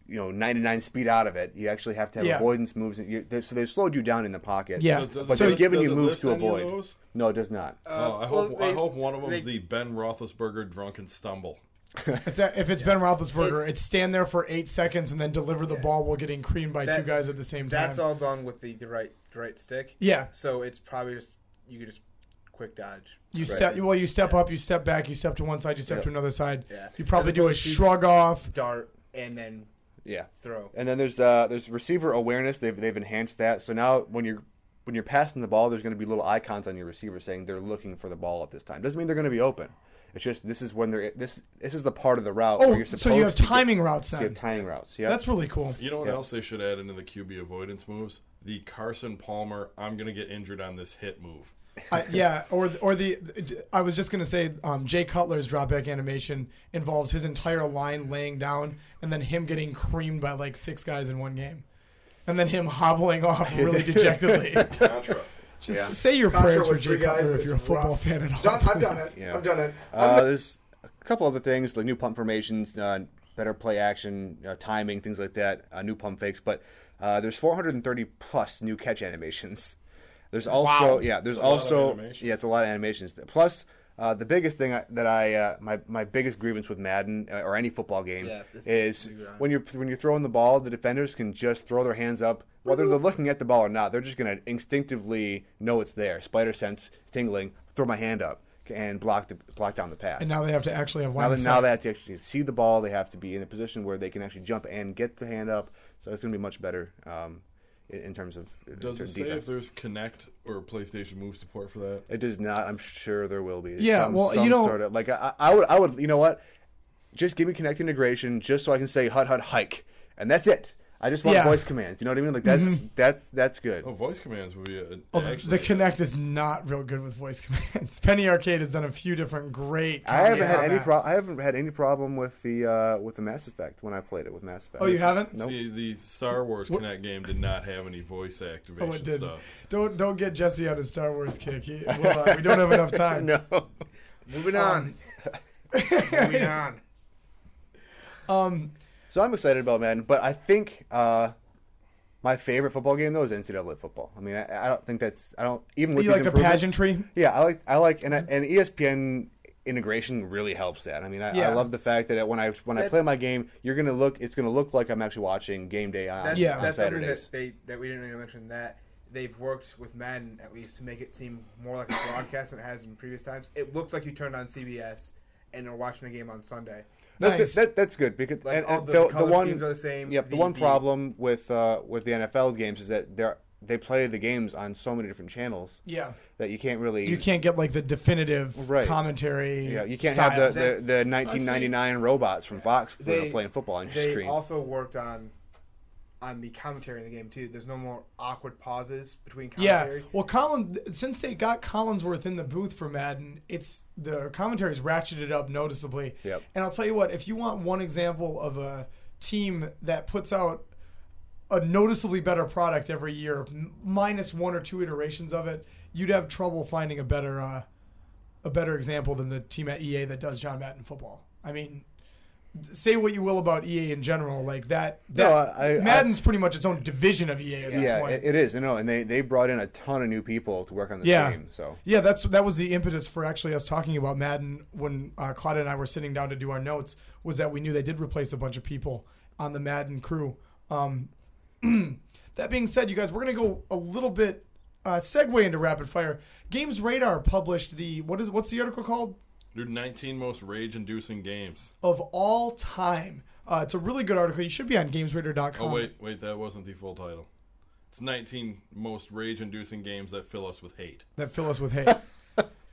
99 speed out of it. You actually have to have avoidance moves. So they've slowed you down in the pocket. Yeah, but they're giving you moves to avoid. No, it does not. I hope one of them is the Ben Roethlisberger drunken stumble. If it's Ben Roethlisberger, it's stand there for 8 seconds and then deliver the ball while getting creamed by 2 guys at the same time. That's all done with the right stick. Yeah. So it's probably you could just quick dodge. You step up, you step back, you step to one side, you step to another side. Yeah. You probably do a shrug off, dart, and then throw. And then there's receiver awareness. They've enhanced that. So now when you're passing the ball, there's going to be little icons on your receiver saying they're looking for the ball at this time. Doesn't mean they're going to be open. It's just this is when this is the part of the route where you're supposed to. So you have timing routes now. You have timing routes. Yeah, that's really cool. You know what else they should add into the QB avoidance moves? The Carson Palmer, I'm going to get injured on this hit move. I was just going to say Jay Cutler's dropback animation involves his entire line laying down and then him getting creamed by like 6 guys in one game, and then him hobbling off really dejectedly. Just say your prayers for Jay Cutler if you're a football fan at all. I've done it. Yeah. I've done it. There's a couple other things, like new pump formations, better play action, timing, things like that, new pump fakes. But there's 430 plus new catch animations. There's also it's a lot of animations. Plus, the biggest thing my biggest grievance with Madden or any football game is when you're throwing the ball, the defenders can just throw their hands up. Whether they're looking at the ball or not, they're just going to instinctively know it's there. Spider sense, tingling, throw my hand up and block down the pass. And now they have to actually have line of sight. Now they have to actually see the ball. They have to be in a position where they can actually jump and get the hand up. So it's going to be much better in terms of Does it say if there's Kinect or PlayStation Move support for that? It does not. I'm sure there will be. Yeah, sort of like I would. You know what? Just give me Kinect integration, just so I can say hut hike, and that's it. I just want voice commands. You know what I mean? Like that's good. Oh, voice commands would be the Kinect is not real good with voice commands. Penny Arcade has done a few different great. I haven't had any problem with the Mass Effect when I played it with Mass Effect. Oh, you haven't? Nope. See, the Star Wars Kinect game did not have any voice activation it didn't. stuff. Don't get Jesse on his Star Wars kick. We don't have enough time. No. Moving on. Moving on. So I'm excited about Madden, but I think my favorite football game though is NCAA football. I mean, I don't think even with you like the pageantry. Yeah, I like and ESPN integration really helps that. I mean, I love the fact that when I play my game, it's gonna look like I'm actually watching game day on. That's something that we didn't really mention. That they've worked with Madden at least to make it seem more like a broadcast than it has in previous times. It looks like you turned on CBS and are watching a game on Sunday. That's good because Like all and the the color one schemes are the same. Yep, the one problem with the NFL games is that they play the games on so many different channels. Yeah. That you can't really. You can't get like the definitive commentary. Yeah, you can't style. have the 1999 robots from Fox playing football on your They screen. also worked on the commentary in the game too. There's no more awkward pauses between commentary. Yeah. Well, since they got Collinsworth in the booth for Madden, the commentary's ratcheted up noticeably. Yep. And I'll tell you what, if you want one example of a team that puts out a noticeably better product every year, minus one or two iterations of it, you'd have trouble finding a better example than the team at EA that does John Madden football. I mean, say what you will about EA in general, like that. Madden's pretty much its own division of EA at this point. It is. And they brought in a ton of new people to work on this game. So that was the impetus for actually us talking about Madden when Claudia and I were sitting down to do our notes. Was that we knew they did replace a bunch of people on the Madden crew. That being said, you guys, we're going to go a little bit segue into rapid fire. Games Radar published what's the article called? Dude, 19 most rage-inducing games Of all time. It's a really good article. You should be on gamesradar.com. Oh, wait, that wasn't the full title. It's 19 most rage-inducing games that fill us with hate.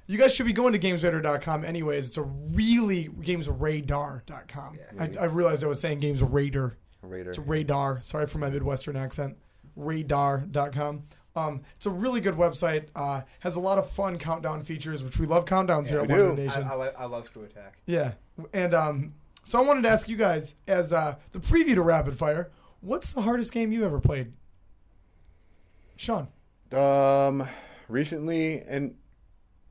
You guys should be going to gamesradar.com anyways. It's a really gamesradar.com. Yeah. I realized I was saying Games Radar. Radar. It's radar. Sorry for my Midwestern accent. Radar.com. It's a really good website. Has a lot of fun countdown features, which we love countdowns here at Wonder Nation. I love Screw Attack. Yeah. And so I wanted to ask you guys, as the preview to Rapid Fire, what's the hardest game you ever played? Sean. Recently, and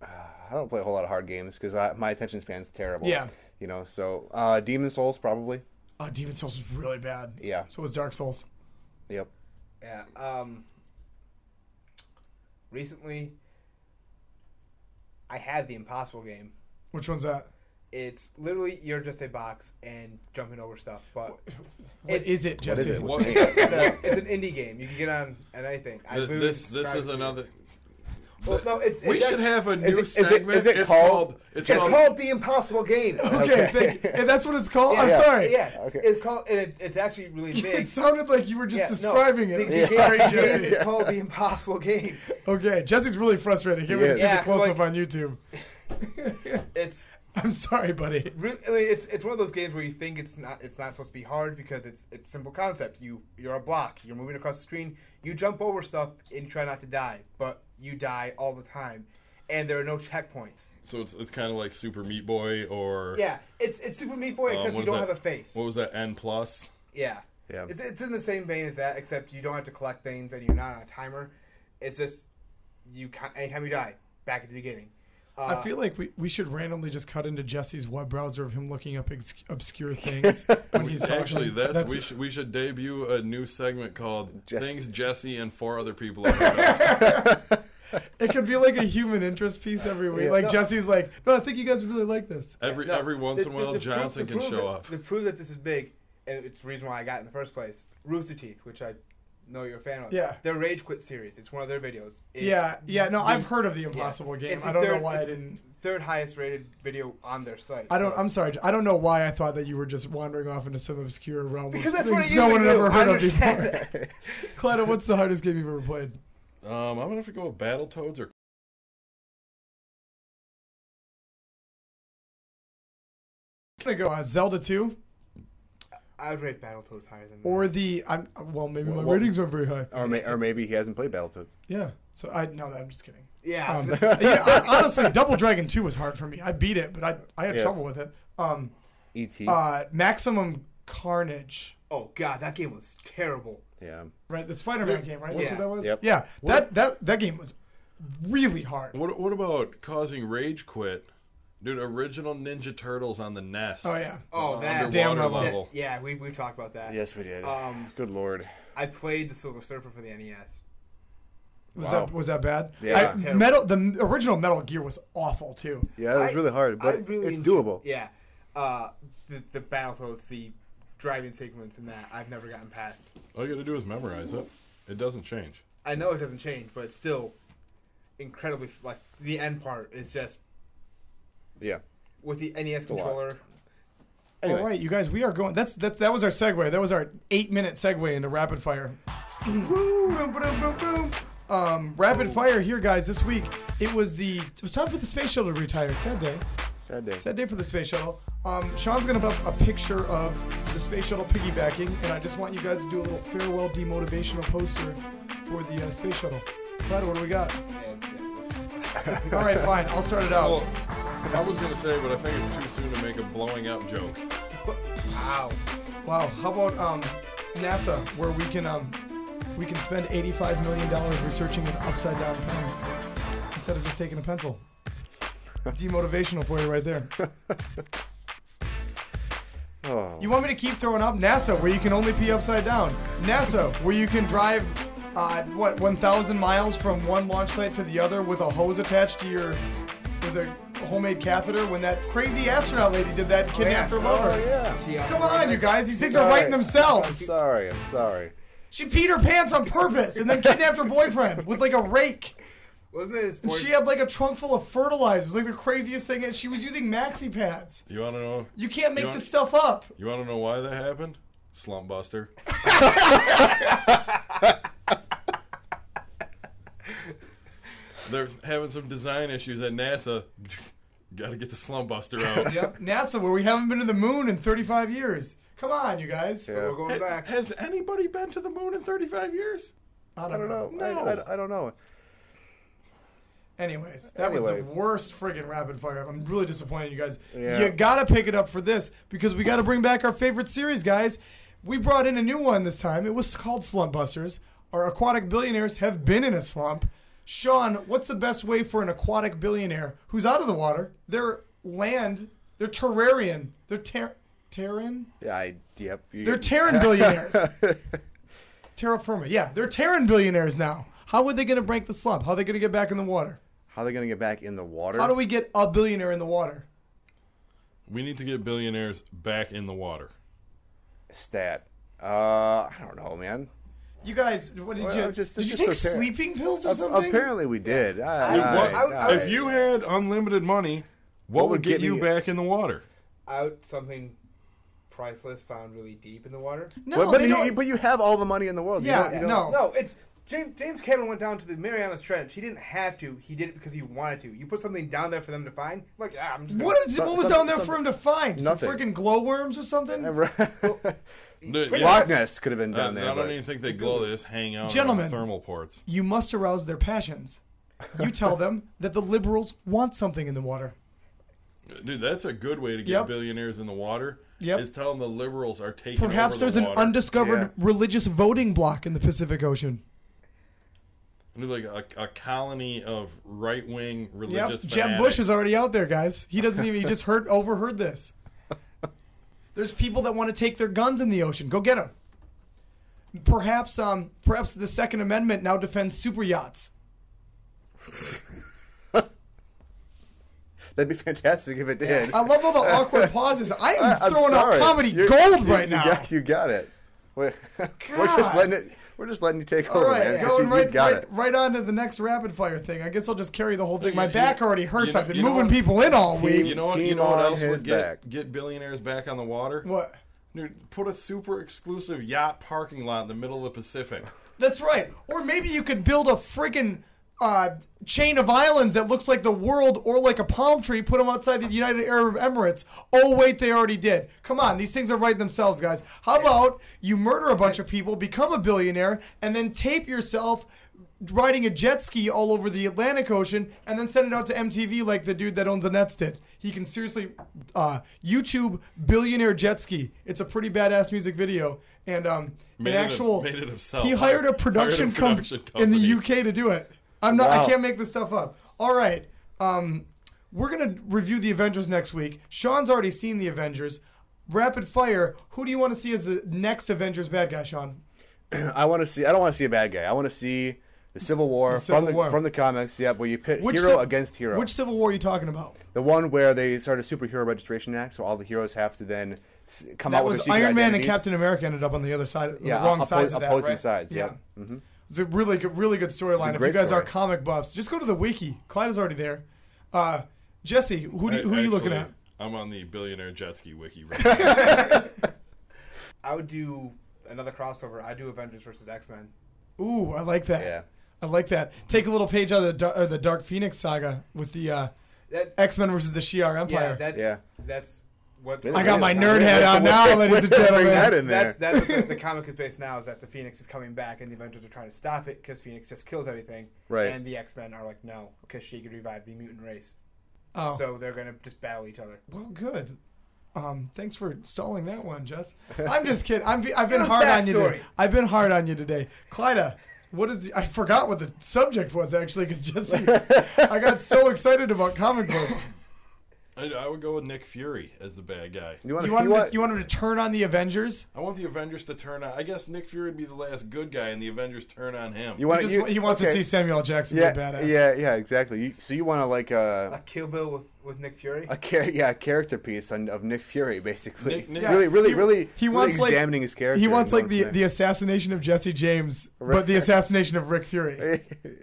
I don't play a whole lot of hard games because my attention span's terrible. Yeah. So Demon Souls probably. Demon Souls is really bad. Yeah. So was Dark Souls. Yep. Yeah. Recently, I had the Impossible game. Which one's that? It's literally you're just a box and jumping over stuff. But what is it, Jesse? It's an indie game. You can get on anything. This is another. Well, no, we should have a new segment. Is it called? It's called The Impossible Game. Okay, thank you. And that's what it's called? Yeah, I'm sorry. Yes. Okay. It's called, and it's actually really big. It sounded like you were just describing it. The Sorry, game Jesse. is called The Impossible Game. Okay, Jesse's really frustrated. Can't wait to see the close-up on YouTube. I'm sorry, buddy. Really, I mean, it's one of those games where you think it's not supposed to be hard because it's simple concept. You're a block. You're moving across the screen. You jump over stuff and you try not to die, but you die all the time, and there are no checkpoints. So it's kind of like Super Meat Boy or it's Super Meat Boy except you don't have a face. What was that? N+? Yeah. It's in the same vein as that, except you don't have to collect things and you're not on a timer. It's just anytime you die, back at the beginning. I feel like we should randomly just cut into Jesse's web browser of him looking up obscure things when he's actually talking. we should debut a new segment called Things Jesse and 4 other people have heard of. It could be like a human interest piece every week. Jesse's like, no, I think you guys really like this. Every once in a while, Johnson can show up. To prove that this is big, and it's the reason why I got it in the first place, Rooster Teeth, which I know you're a fan of. Yeah. Their Rage Quit series. It's one of their videos. I've heard of the Impossible game. I don't know why I didn't. Third highest rated video on their site. I'm sorry. I don't know why I thought that you were just wandering off into some obscure realm. Because that's what no one had ever heard of before. That. Clyda, what's the hardest game you've ever played? I'm gonna have to go with Battletoads or. Can I go Zelda 2? I would rate Battletoads higher than that. Or maybe my ratings aren't very high. Or maybe he hasn't played Battletoads. Yeah. So I'm just kidding. Yeah. Honestly, Double Dragon 2 was hard for me. I beat it, but I had trouble with it. E.T. Maximum Carnage. Oh God, that game was terrible. Yeah. Right, the Spider-Man game, right? That's what that was. Yep. Yeah. That game was really hard. What about causing rage quit? Dude, original Ninja Turtles on the NES. Oh yeah. Oh, that damn level. Yeah, we talked about that. Yes, we did. Good Lord. I played the Silver Surfer for the NES. Was that bad? Yeah. The original Metal Gear was awful too. Yeah, it was really hard, but it's doable. Yeah. The Battletoads, the driving sequence in that, I've never gotten past. All you got to do is memorize it. It doesn't change. I know it doesn't change, but it's still incredibly like the end part is just with the NES controller. Anyway. All right, you guys, we are going. That was our segue. That was our 8-minute segue into rapid fire. Rapid fire here, guys. This week it was time for the space shuttle to retire. Sad day. Sad day for the space shuttle. Sean's gonna put a picture of the space shuttle piggybacking, and I just want you guys to do a little farewell demotivational poster for the space shuttle. Clyde, what do we got? All right, fine. I'll start it out. Well, I was going to say, but I think it's too soon to make a blowing up joke. Wow. How about NASA, where we can spend $85 million researching an upside down pen instead of just taking a pencil. Demotivational for you right there. Oh. You want me to keep throwing up? NASA, where you can only pee upside down. NASA, where you can drive 1,000 miles from one launch site to the other with a hose attached to with a homemade catheter. When that crazy astronaut lady did that, kidnapped her lover. Oh, yeah. Come on, you guys. These things are writing themselves. I'm sorry. She peed her pants on purpose and then kidnapped her boyfriend with like a rake. Wasn't it his And she had like a trunk full of fertilizer. It was like the craziest thing. And she was using maxi pads. You want to know? You can't make this stuff up. You want to know why that happened? Slump buster. They're having some design issues at NASA. Got to get the slump buster out. Yep, NASA, where we haven't been to the moon in 35 years. Come on, you guys. Yeah. We're going back. Has anybody been to the moon in 35 years? I don't know. No. I don't know. Anyways, that was the worst friggin' rapid fire. I'm really disappointed, you guys. Yeah. You gotta pick it up for this because we gotta bring back our favorite series, guys. We brought in a new one this time. It was called Slump Busters. Our aquatic billionaires have been in a slump. Sean, what's the best way for an aquatic billionaire who's out of the water? They're terrarian. They're Terran? Yeah, yep. They're Terran billionaires. Terra firma. Yeah, they're Terran billionaires now. How are they going to break the slump? How are they going to get back in the water? How are they going to get back in the water? How do we get a billionaire in the water? We need to get billionaires back in the water. Stat. I don't know, man. You guys, what did you just take sleeping pills or something? Apparently we did. If you had unlimited money, what would get you back in the water? Something priceless found really deep in the water. No, but you have all the money in the world. Yeah, No, it's James Cameron went down to the Marianas Trench. He didn't have to. He did it because he wanted to. You put something down there for them to find. Like, I'm just. What was down there for him to find? Nothing. Some freaking glowworms or something? Loch Ness could have been down there. I don't even think they glow. They just hang out Gentlemen, on thermal ports. You must arouse their passions. You tell them that the liberals want something in the water. Dude, that's a good way to get billionaires in the water. Yep. Is tell them the liberals are taking Perhaps over there's the an water. undiscovered religious voting bloc in the Pacific Ocean. Like a colony of right-wing religious fanatics. Jeb Bush is already out there, guys. He doesn't even. He just overheard this. There's people that want to take their guns in the ocean. Go get them. Perhaps the Second Amendment now defends super yachts. That'd be fantastic if it did. I love all the awkward pauses. I am throwing out comedy gold right now. You got it. We're just letting you take over, man. Going right on to the next rapid fire thing. I guess I'll just carry the whole thing. My back already hurts. I've been you know moving what? people in all week. You know what else would get billionaires back on the water? What? Dude, put a super exclusive yacht parking lot in the middle of the Pacific. That's right. Or maybe you could build a freaking chain of islands that looks like the world or like a palm tree, put them outside the United Arab Emirates. Oh, wait, they already did. Come on, these things are right themselves, guys. How about you murder a bunch of people, become a billionaire, and then tape yourself riding a jet ski all over the Atlantic Ocean and then send it out to MTV like the dude that owns the Nets did. He can seriously YouTube billionaire jet ski. It's a pretty badass music video. And made it himself. He hired a production company in the UK to do it. I can't make this stuff up. All right. We're going to review the Avengers next week. Sean's already seen the Avengers. Rapid fire. Who do you want to see as the next Avengers bad guy, Sean? I don't want to see a bad guy. I want to see the Civil War from the comics, where you pit hero against hero. Which Civil War are you talking about? The one where they started a superhero registration act, so all the heroes have to then come out with That was Iron Man and Captain America ended up on the other side, the wrong sides of that, opposing right? sides, yeah. Mm-hmm. It's a really good storyline. If great you guys story. are comic buffs, just go to the wiki. Clyde is already there. Jesse, who are you looking at? I'm on the billionaire jet ski wiki right now. I would do another crossover. I'd do Avengers versus X-Men. Ooh, I like that. Yeah. I like that. Take a little page out of the Dark Phoenix saga with the X-Men versus the Shi'ar Empire. That's what I got my nerd hat on now, ladies and gentlemen. Bring that in there. That's what the comic is based now, is that the Phoenix is coming back and the Avengers are trying to stop it because Phoenix just kills everything. Right. And the X-Men are like, no, because she could revive the mutant race. Oh, So they're going to just battle each other. well, good. Thanks for stalling that one, Jess. I'm just kidding. I've been Give us hard that on you story. today. I've been hard on you today. Clyda, I forgot what the subject was, actually, because Jesse, I got so excited about comic books. I would go with Nick Fury as the bad guy. You want him to turn on the Avengers? I want the Avengers to turn on. I guess Nick Fury would be the last good guy, and the Avengers turn on him. He wants to see Samuel L. Jackson be a badass. Yeah, exactly. So you want to like A Kill Bill with Nick Fury? a character piece of Nick Fury, basically. Nick- Yeah. Really He wants like examining his character. He wants you know like what I'm saying? the assassination of Jesse James, but the assassination of Rick Fury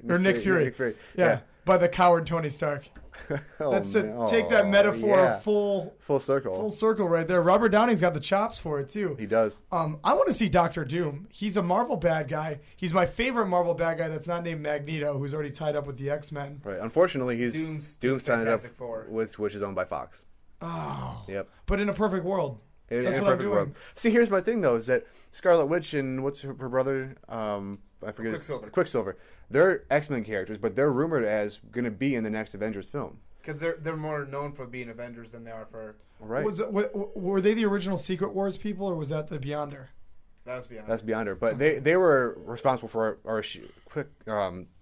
or Nick Fury. Nick Fury. Yeah, by the coward Tony Stark. Oh, That's man. it. Take that metaphor Yeah. full Full circle. right there. Robert Downey's got the chops for it too. He does. I want to see Doctor Doom. He's a Marvel bad guy. He's my favorite Marvel bad guy that's not named Magneto, who's already tied up with the X-Men. Right. Unfortunately, Doom's tied up Fantastic Four. which is owned by Fox. Oh. Yep. But in a perfect world. In That's a what I'm perfect doing. world. See, here's my thing though: is that Scarlet Witch and what's her brother? I forget. Quicksilver. They're X-Men characters, but they're rumored as going to be in the next Avengers film. Because they're more known for being Avengers than they are for... Right. Were they the original Secret Wars people, or was that the Beyonder? That was beyond. That's beyond her. But they were responsible for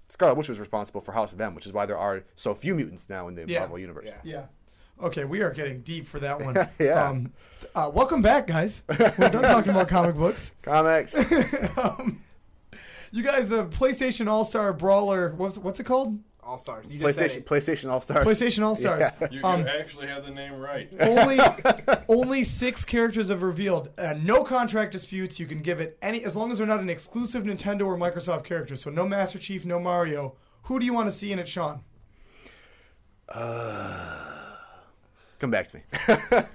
Scarlet Witch was responsible for House of M, which is why there are so few mutants now in the Marvel universe. Yeah. Yeah. Okay, we are getting deep for that one. Yeah. Welcome back, guys. We're done talking about comic books. Comics. You guys, the PlayStation All-Star Brawler, what's it called? All-Stars. You just said it. PlayStation All Stars. PlayStation All-Stars. Yeah. You actually have the name right. Only 6 characters have revealed. No contract disputes. You can give it as long as they're not an exclusive Nintendo or Microsoft character. So no Master Chief, no Mario. Who do you want to see in it, Sean? Come back to me.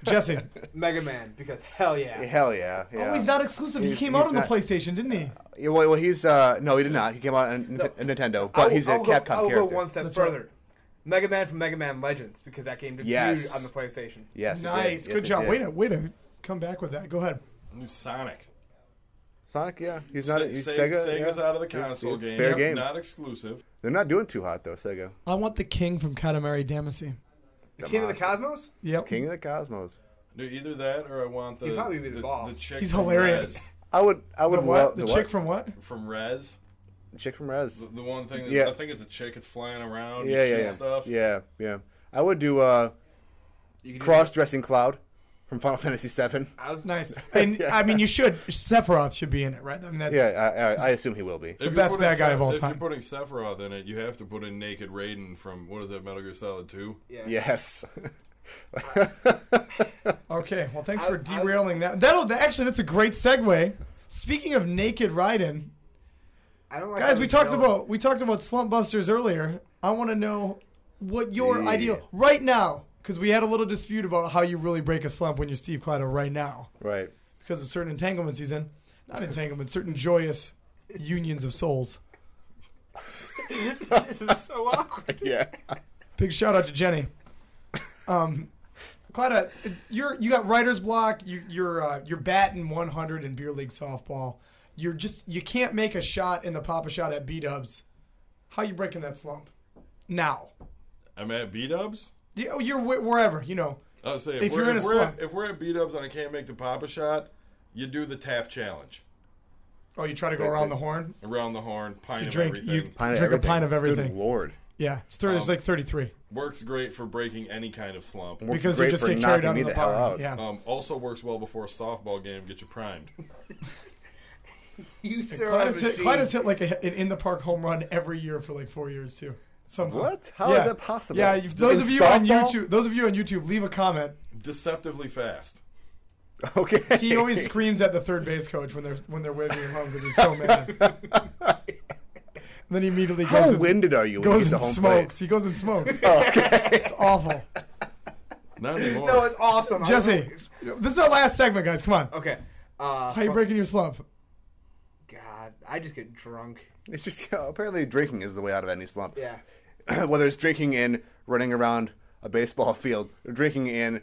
Jesse. Mega Man, because hell yeah. Hell yeah. Oh, he's not exclusive. He came out on the PlayStation, didn't he? Yeah, well, he's no, he did not. He came out on Nintendo, but he's a Capcom character. I'll go one step That's further. right. Mega Man from Mega Man Legends, because that game debuted Yes. on the PlayStation. Yes, it did. Nice. Yes, Good it job. did. Way to come back with that. Go ahead. New Sonic. Sonic, yeah, he's not. He's Sega. Sega's yeah. out of the console it's game. fair game. Not exclusive. They're not doing too hot though, Sega. I want the king from Katamari Damacy. The King of the Cosmos? Yep. King of the Cosmos. Do either that, or I want the He'd probably be the boss. chick He's from hilarious. Rez. I would. The what? love The chick from what? From Rez. chick from Rez. The one thing. That, Yeah. I think it's a chick. It's flying around. Yeah, you yeah, shoot yeah. Stuff. Yeah. I would do You can do cross-dressing Cloud from Final Fantasy VII. I was Nice. And I mean, you should. Sephiroth should be in it, right? I mean, that's, Yeah, I assume he will be. If you're best putting bad guy of all If time. you're putting Sephiroth in it, you have to put in Naked Raiden from what is that? Metal Gear Solid 2. yeah. Yes. Okay. Well, thanks I- for derailing that. Actually, that's a great segue. Speaking of naked Raiden, I don't like guys, how we this talked goes. about Slump Busters earlier. I want to know what your Yeah. ideal right now, because we had a little dispute about how you really break a slump when you're Steve Clyde right now, Right. because of certain entanglements he's in. Not entanglements, certain joyous unions of souls. This is so awkward. Yeah. Big shout out to Jenny. Clyde, you got writer's block. You're batting 100 in beer league softball. You can't make a shot in the Papa Shot at B-Dubs. How you breaking that slump? Now. I'm at B-Dubs. You're wherever, you know. I'll say If you're in a slump. if we're at B-Dubs and I can't make the Papa Shot, you do the tap challenge. Oh, you try to go around the horn? Around the horn, pint You of drink- everything. you- Pint of Drink a everything. pint of everything. Good Lord. Yeah. It's like 33. Works great for breaking any kind of slump. Works Because you great just for get carried knocking out me of the hell bar. out. Yeah. Also works well before a softball game. Get you primed. You sir Clyde are a has hit machine. like an in-the-park home run every year for like 4 years, too. Somehow. What? How is that possible? Yeah, those In of you on softball? YouTube, leave a comment. Deceptively fast. Okay. He always screams at the third base coach when they're waving him home because he's so mad. then he immediately How goes and, winded are you when you goes get to and home smokes. He goes and smokes. Okay. It's awful. Not anymore. No, it's awesome. Jesse, this is our last segment, guys. Come on. Okay. How you breaking your slump? God, I just get drunk. It's just apparently drinking is the way out of any slump. Yeah. Whether it's drinking and running around a baseball field, or drinking and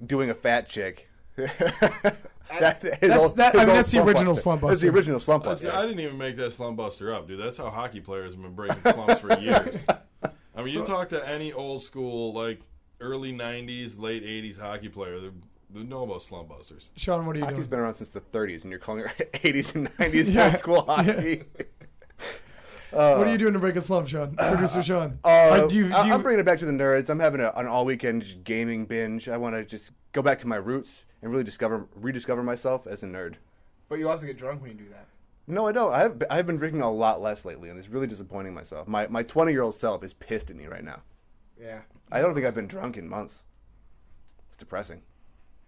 doing a fat chick. That's the original slump buster. That's the original slump buster. I didn't even make that slump buster up, dude. That's how hockey players have been breaking slumps for years. I mean, you talk to any old school, like early 90s, late 80s hockey player, they know about slump busters. Sean, what are you Hockey's doing? been around since the 30s, and you're calling it 80s and 90s old school hockey. What are you doing to break a slump, Sean? Producer Sean. I'm bringing it back to the nerds. I'm having an all-weekend gaming binge. I want to just go back to my roots and really rediscover myself as a nerd. But you also get drunk when you do that. No, I don't. I've been drinking a lot less lately, and it's really disappointing myself. My 20-year-old self is pissed at me right now. Yeah. I don't think I've been drunk in months. It's depressing.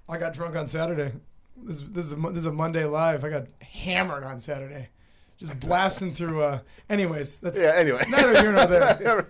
I got drunk on Saturday. This is a Monday live. I got hammered on Saturday. Just blasting through. Anyways, that's anyway. neither here nor there.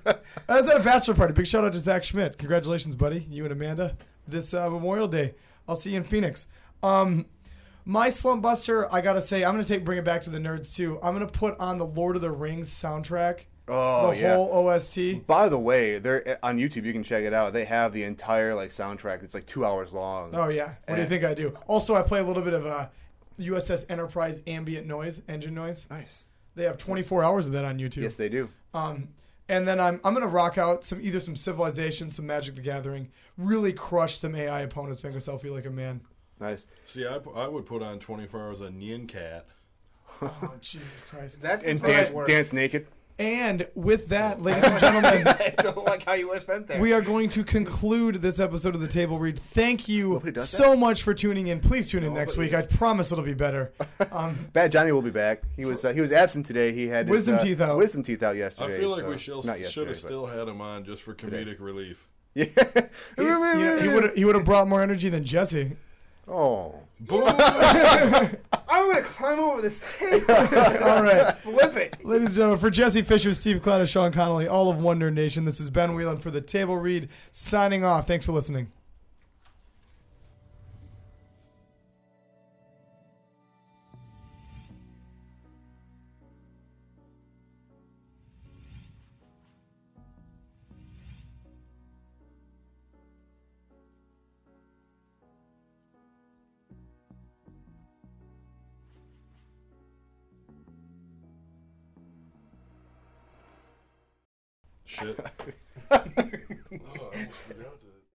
I was at a bachelor party. Big shout out to Zach Schmidt. Congratulations, buddy. You and Amanda this Memorial Day. I'll see you in Phoenix. My slump buster, I gotta say, I'm gonna bring it back to the nerds too. I'm gonna put on the Lord of the Rings soundtrack. Oh, the whole OST. By the way, they're on YouTube. You can check it out. They have the entire soundtrack. It's 2 hours long. Oh yeah. What do you think I do? Also, I play a little bit of USS Enterprise ambient noise, engine noise. Nice. They have 24 hours of that on YouTube. Yes, they do. And then I'm gonna rock out either some Civilization, some Magic the Gathering, really crush some AI opponents, make myself feel like a man. Nice. See, I would put on 24 hours of Nyan Cat. Oh Jesus Christ! And dance naked. And with that, ladies and gentlemen, I don't like how you went spent there. we are going to conclude this episode of the Table Read. Thank you so much for tuning in. Please tune in next week. I promise it'll be better. Bad Johnny will be back. He was absent today. He had wisdom teeth out. Wisdom teeth out yesterday. I feel like so, we should have still had him on just for comedic relief. Yeah. He would have brought more energy than Jesse. Oh. Boom! I'm going to climb over this table. All right. Flip it. Ladies and gentlemen, for Jesse Fisher, Steve Cloud, Sean Connolly, all of Wonder Nation, this is Ben Whelan for the Table Read, signing off. Thanks for listening. Shit. Oh, I almost forgot that.